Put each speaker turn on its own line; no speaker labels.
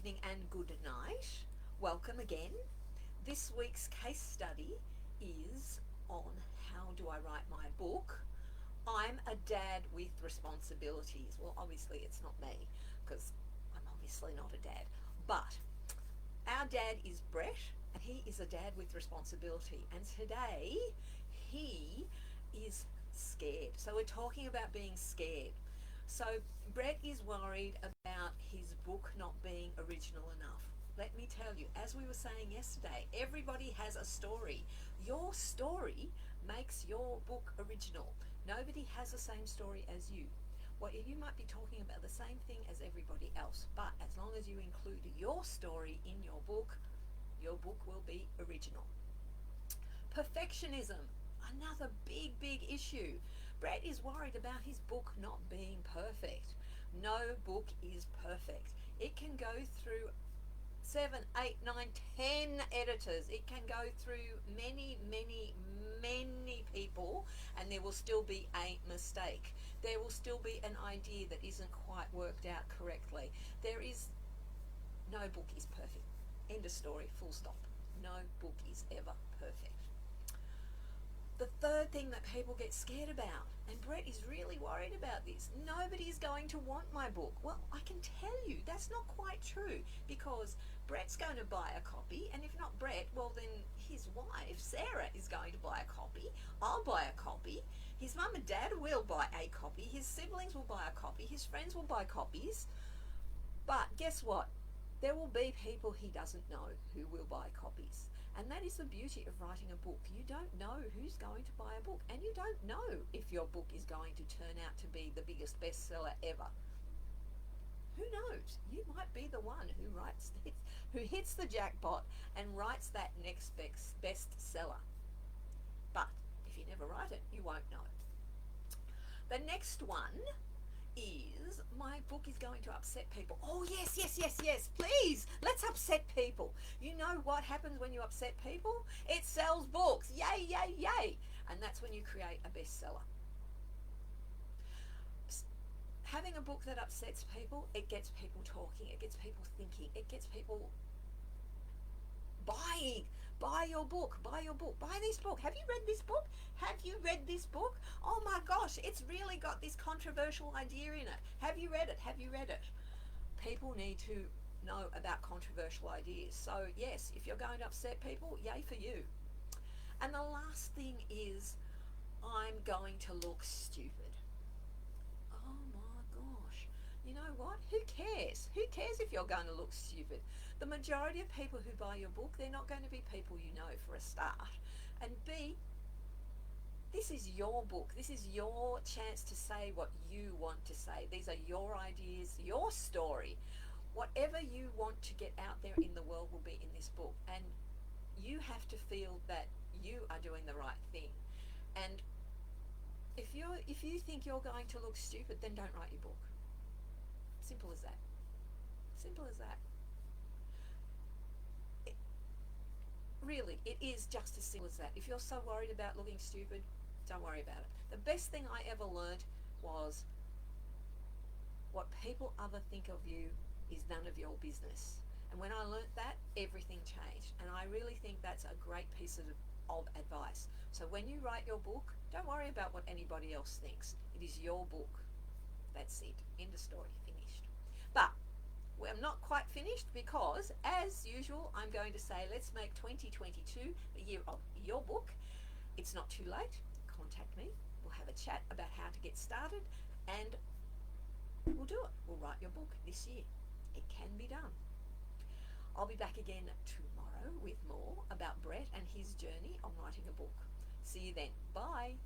evening and good night. Welcome again. This week's case study is on how do I write my book. I'm a dad with responsibilities. Well, obviously it's not me because I'm obviously not a dad. But our dad is Brett and he is a dad with responsibility. And today he is scared. So we're talking about being scared. So Brett is worried about his book not being original enough. Let me tell you, as we were saying yesterday, everybody has a story. Your story makes your book original. Nobody has the same story as you. Well, you might be talking about the same thing as everybody else, but as long as you include your story in your book will be original. Perfectionism, another big issue. Brett is worried about his book not being perfect. No book is perfect. It can go through 7, 8, 9, 10 editors. It can go through many people, and there will still be a mistake. There will still be an idea that isn't quite worked out correctly. No book is perfect. End of story, full stop. No book is ever perfect. The third thing that people get scared about, and Brett is really worried about this, nobody's going to want my book. Well, I can tell you that's not quite true, because Brett's going to buy a copy, and if not Brett, well then his wife, Sarah, is going to buy a copy. I'll buy a copy. His mum and dad will buy a copy. His siblings will buy a copy. His friends will buy copies. But guess what? There will be people he doesn't know who will buy copies. And that is the beauty of writing a book. You don't know who's going to buy a book, and you don't know if your book is going to turn out to be the biggest bestseller ever. Who knows? You might be the one who hits the jackpot and writes that next bestseller. But if you never write it, you won't know. The next one is my book is going to upset people. Oh, yes, please, let's upset people. You know what happens when you upset people? It sells books. Yay. And that's when you create a bestseller. Having a book that upsets people, it gets people talking, it gets people thinking, it gets people buying. Buy your book. Buy this book. Have you read this book? Oh my gosh, it's really got this controversial idea in it. Have you read it? People need to know about controversial ideas. So yes, if you're going to upset people, yay for you. And the last thing is, I'm going to look stupid. Oh my gosh. You know what? Who cares? Who cares if you're going to look stupid? The majority of people who buy your book, they're not going to be people you know, for a start. And B, this is your book. This is your chance to say what you want to say. These are your ideas, your story. Whatever you want to get out there in the world will be in this book. And you have to feel that you are doing the right thing. And if you think you're going to look stupid, then don't write your book. Simple as that. Simple as that. Really, it is just as simple as that. If you're so worried about looking stupid, don't worry about it. The best thing I ever learned was, what people other think of you is none of your business. And when I learnt that, everything changed. And I really think that's a great piece of advice. So when you write your book, don't worry about what anybody else thinks. It is your book. That's it. End of story. Finished. But we're not quite finished, because, as usual, I'm going to say, let's make 2022 the year of your book. It's not too late. Contact me. We'll have a chat about how to get started, and we'll do it. We'll write your book this year. It can be done. I'll be back again tomorrow with more about Brett and his journey on writing a book. See you then. Bye.